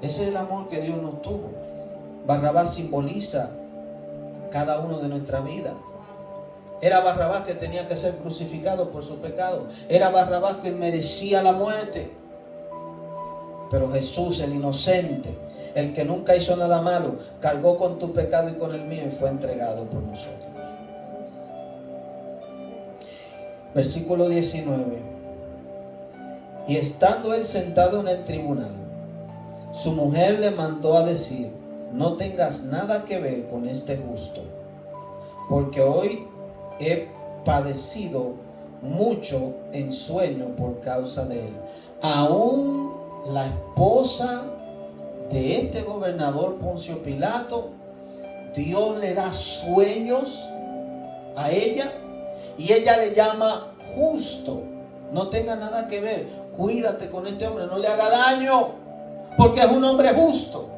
Ese es el amor que Dios nos tuvo. Barrabás simboliza cada uno de nuestra vida. Era Barrabás que tenía que ser crucificado por su pecado. Era Barrabás que merecía la muerte. Pero Jesús, el inocente, el que nunca hizo nada malo, cargó con tu pecado y con el mío y fue entregado por nosotros. Versículo 19. Y estando él sentado en el tribunal, su mujer le mandó a decir, no tengas nada que ver con este justo, porque hoy he padecido mucho en sueño por causa de él. Aún la esposa de este gobernador Poncio Pilato, Dios le da sueños a ella y ella le llama justo. No tenga nada que ver, cuídate con este hombre, no le haga daño, porque es un hombre justo.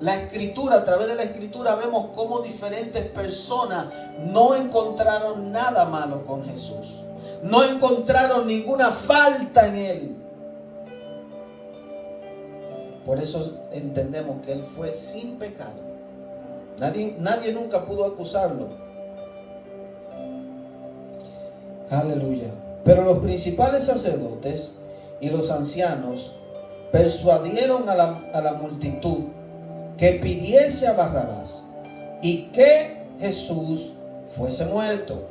La escritura, a través de la escritura vemos cómo diferentes personas no encontraron nada malo con Jesús, no encontraron ninguna falta en él. Por eso entendemos que él fue sin pecado. Nadie nunca pudo acusarlo. Aleluya. Pero los principales sacerdotes y los ancianos persuadieron a la multitud que pidiese a Barrabás y que Jesús fuese muerto.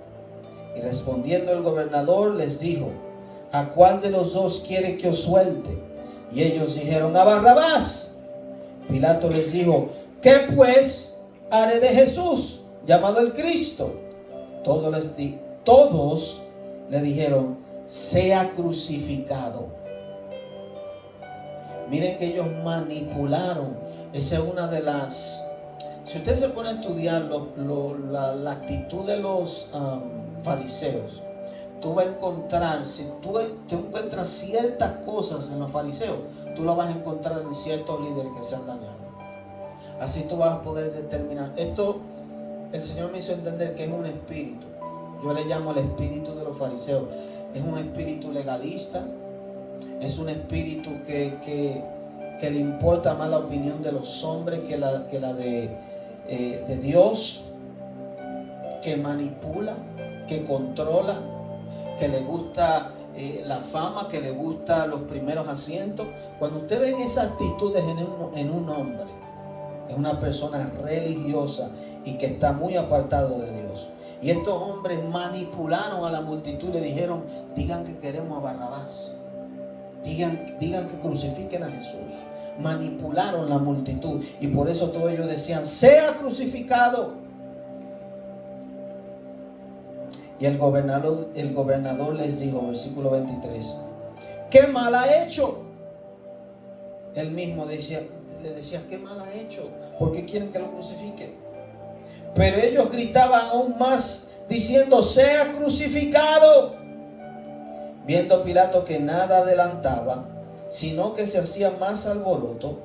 Y respondiendo el gobernador les dijo, ¿a cuál de los dos quiere que os suelte? Y ellos dijeron, a Barrabás. Pilato les dijo, ¿qué pues haré de Jesús, llamado el Cristo? Todos le dijeron, sea crucificado. Miren que ellos manipularon Esa es una de las... Si usted se pone a estudiar la actitud de los fariseos, tú vas a encontrar, si tú encuentras ciertas cosas en los fariseos, tú lo vas a encontrar en ciertos líderes que se han dañado. Así tú vas a poder determinar. Esto, el Señor me hizo entender que es un espíritu. Yo le llamo el espíritu de los fariseos. Es un espíritu legalista. Es un espíritu que le importa más la opinión de los hombres que la de Dios, que manipula, que controla, que le gusta la fama, que le gusta los primeros asientos. Cuando usted ve esas actitudes en un hombre, es una persona religiosa y que está muy apartado de Dios. Y estos hombres manipularon a la multitud y le dijeron: digan que queremos a Barrabás, digan que crucifiquen a Jesús. Manipularon la multitud y por eso todos ellos decían: sea crucificado. Y el gobernador les dijo, versículo 23, ¿qué mal ha hecho? Él mismo le decía: ¿qué mal ha hecho? ¿Por qué quieren que lo crucifique? Pero ellos gritaban aún más diciendo: sea crucificado. Viendo Pilato que nada adelantaba, sino que se hacía más alboroto,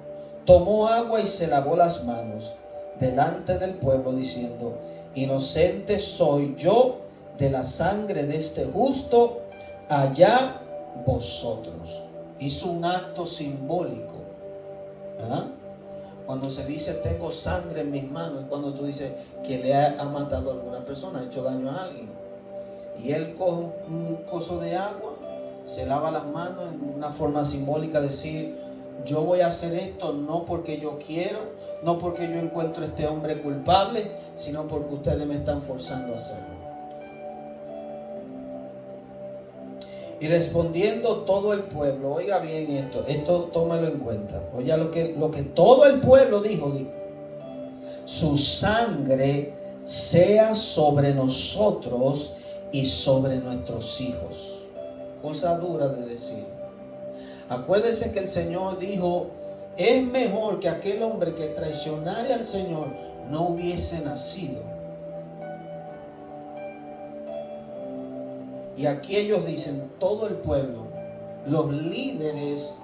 tomó agua y se lavó las manos delante del pueblo, diciendo: inocente soy yo de la sangre de este justo, allá vosotros. Hizo un acto simbólico, ¿verdad? Cuando se dice tengo sangre en mis manos, es cuando tú dices que le ha matado a alguna persona, ha hecho daño a alguien. Y él coge un coso de agua, se lava las manos en una forma simbólica, decir: yo voy a hacer esto no porque yo quiero, no porque yo encuentro a este hombre culpable, sino porque ustedes me están forzando a hacerlo. Y respondiendo todo el pueblo, oiga bien esto tómalo en cuenta. Oiga lo que todo el pueblo dijo: su sangre sea sobre nosotros y sobre nuestros hijos. Cosa dura de decir. Acuérdense que el Señor dijo: es mejor que aquel hombre que traicionara al Señor no hubiese nacido. Y aquí ellos dicen, todo el pueblo, los líderes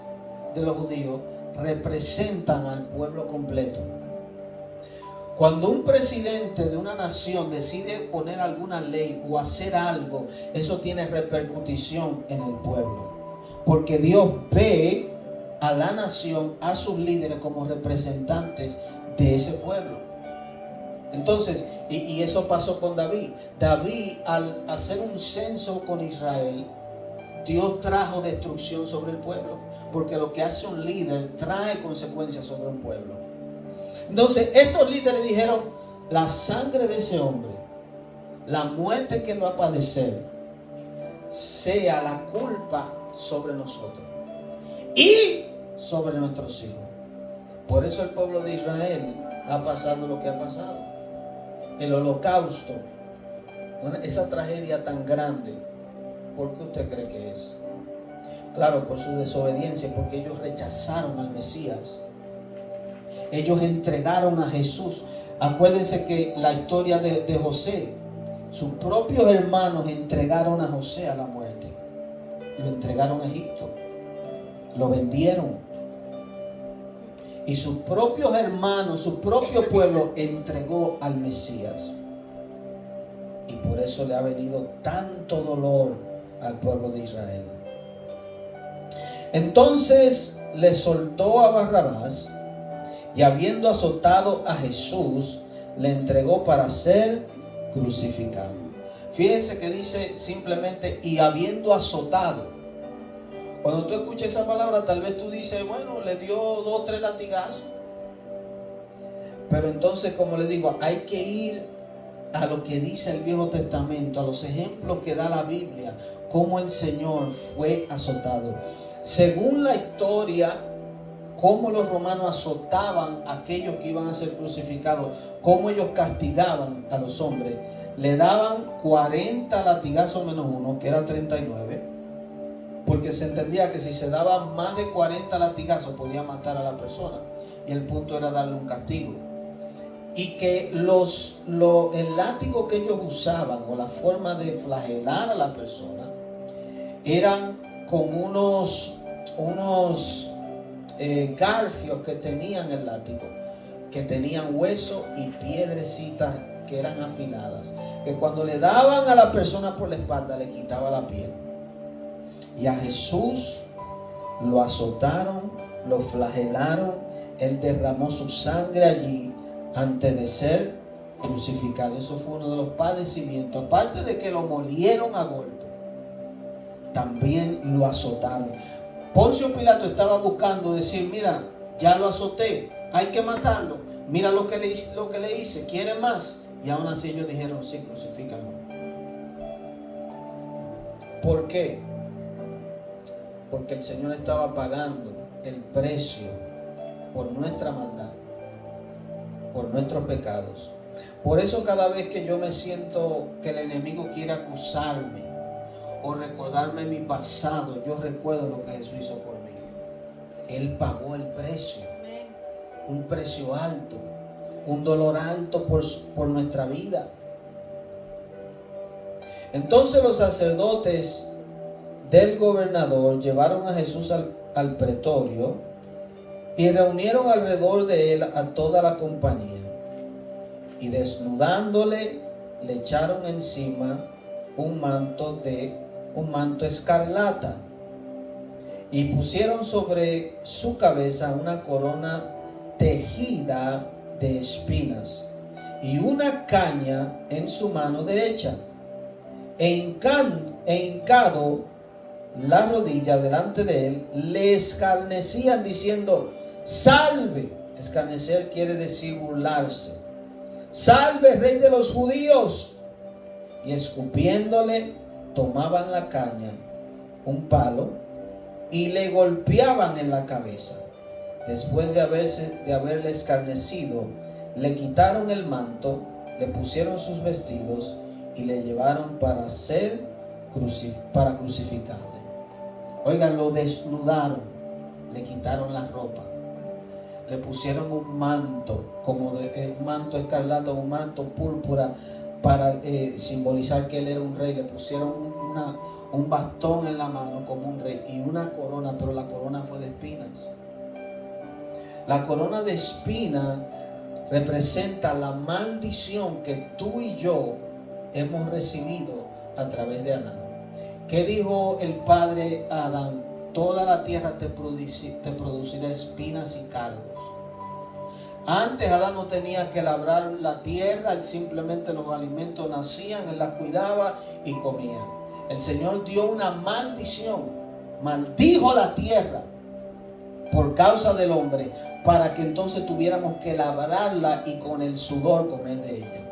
de los judíos representan al pueblo completo. Cuando un presidente de una nación decide poner alguna ley o hacer algo, eso tiene repercusión en el pueblo. Porque Dios ve a la nación, a sus líderes como representantes de ese pueblo. Entonces, y eso pasó con David. David, al hacer un censo con Israel, Dios trajo destrucción sobre el pueblo. Porque lo que hace un líder trae consecuencias sobre un pueblo. Entonces, estos líderes dijeron: la sangre de ese hombre, la muerte que él va a padecer, sea la culpa sobre nosotros y sobre nuestros hijos. Por eso el pueblo de Israel ha pasado lo que ha pasado. El holocausto, esa tragedia tan grande, ¿por qué usted cree que es? Claro, por su desobediencia, porque ellos rechazaron al Mesías. Ellos entregaron a Jesús. Acuérdense que la historia de José, sus propios hermanos entregaron a José a la muerte. Lo entregaron a Egipto. Lo vendieron. Y sus propios hermanos, su propio pueblo entregó al Mesías. Y por eso le ha venido tanto dolor al pueblo de Israel. Entonces le soltó a Barrabás, y habiendo azotado a Jesús, le entregó para ser crucificado. Fíjense que dice simplemente: y habiendo azotado. Cuando tú escuchas esa palabra, tal vez tú dices: bueno, le dio 2 o 3 latigazos. Pero entonces, como le digo, hay que ir a lo que dice el Viejo Testamento, a los ejemplos que da la Biblia, cómo el Señor fue azotado. Según la historia, cómo los romanos azotaban a aquellos que iban a ser crucificados, cómo ellos castigaban a los hombres. Le daban 40 latigazos menos 1, que era 39. Porque se entendía que si se daban más de 40 latigazos podía matar a la persona. y el punto era darle un castigo. Y que el látigo que ellos usaban o la forma de flagelar a la persona eran con unos garfios que tenían el látigo, que tenían hueso y piedrecitas que eran afiladas, que cuando le daban a la persona por la espalda le quitaba la piel. Y a Jesús lo azotaron, lo flagelaron, él derramó su sangre allí antes de ser crucificado. Eso fue uno de los padecimientos. Aparte de que lo molieron a golpe, también lo azotaron. Poncio Pilato estaba buscando decir, mira, ya lo azoté, hay que matarlo, mira lo que le hice, ¿quiere más? Y aún así ellos dijeron, sí, crucifícalo. ¿Por qué? Porque el Señor estaba pagando el precio por nuestra maldad, por nuestros pecados. Por eso cada vez que yo me siento que el enemigo quiere acusarme o recordarme mi pasado, yo recuerdo lo que Jesús hizo por mí. Él pagó el precio, un precio alto, un dolor alto por nuestra vida. Entonces los sacerdotes del gobernador llevaron a Jesús al pretorio y reunieron alrededor de él a toda la compañía, y desnudándole le echaron encima un manto escarlata y pusieron sobre su cabeza una corona tejida de espinas y una caña en su mano derecha, e hincado la rodilla delante de él, le escarnecían diciendo, salve. Escarnecer quiere decir burlarse. Salve, rey de los judíos. Y escupiéndole, tomaban la caña, un palo, y le golpeaban en la cabeza. Después de haberle escarnecido, le quitaron el manto, le pusieron sus vestidos y le llevaron para crucificarle. Oigan, lo desnudaron, le quitaron la ropa, le pusieron un manto, como un manto escarlata, un manto púrpura, para simbolizar que él era un rey. Le pusieron un bastón en la mano como un rey y una corona, pero la corona fue de espinas. La corona de espinas representa la maldición que tú y yo hemos recibido a través de Adán. ¿Qué dijo el Padre a Adán? Toda la tierra te producirá espinas y cardos. Antes Adán no tenía que labrar la tierra, él simplemente los alimentos nacían, él las cuidaba y comía. El Señor dio una maldición, maldijo la tierra por causa del hombre, para que entonces tuviéramos que labrarla y con el sudor comer de ella.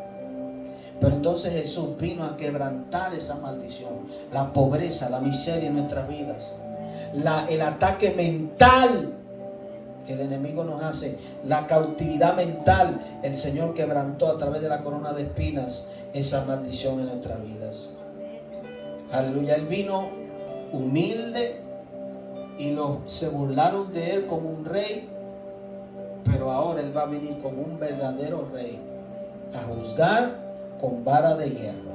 Pero entonces Jesús vino a quebrantar esa maldición, la pobreza, la miseria en nuestras vidas, el ataque mental que el enemigo nos hace, la cautividad mental. El Señor quebrantó a través de la corona de espinas esa maldición en nuestras vidas. Aleluya. Él vino humilde y se burlaron de él como un rey, pero ahora él va a venir como un verdadero rey a juzgar con vara de hierro.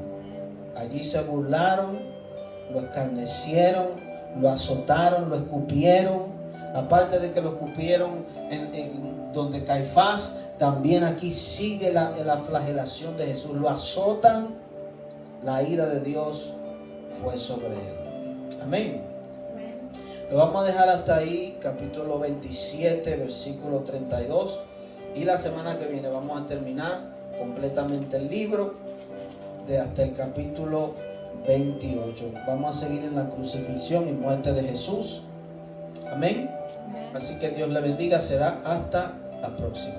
Allí se burlaron, lo escarnecieron, lo azotaron, lo escupieron. Aparte de que lo escupieron en donde Caifás, también aquí sigue la flagelación de Jesús. Lo azotan, la ira de Dios fue sobre él. Amén. Lo vamos a dejar hasta ahí, capítulo 27, versículo 32. Y la semana que viene vamos a terminar completamente el libro hasta el capítulo 28. Vamos a seguir en la crucifixión y muerte de Jesús. Amén. Así que Dios le bendiga. Será hasta la próxima.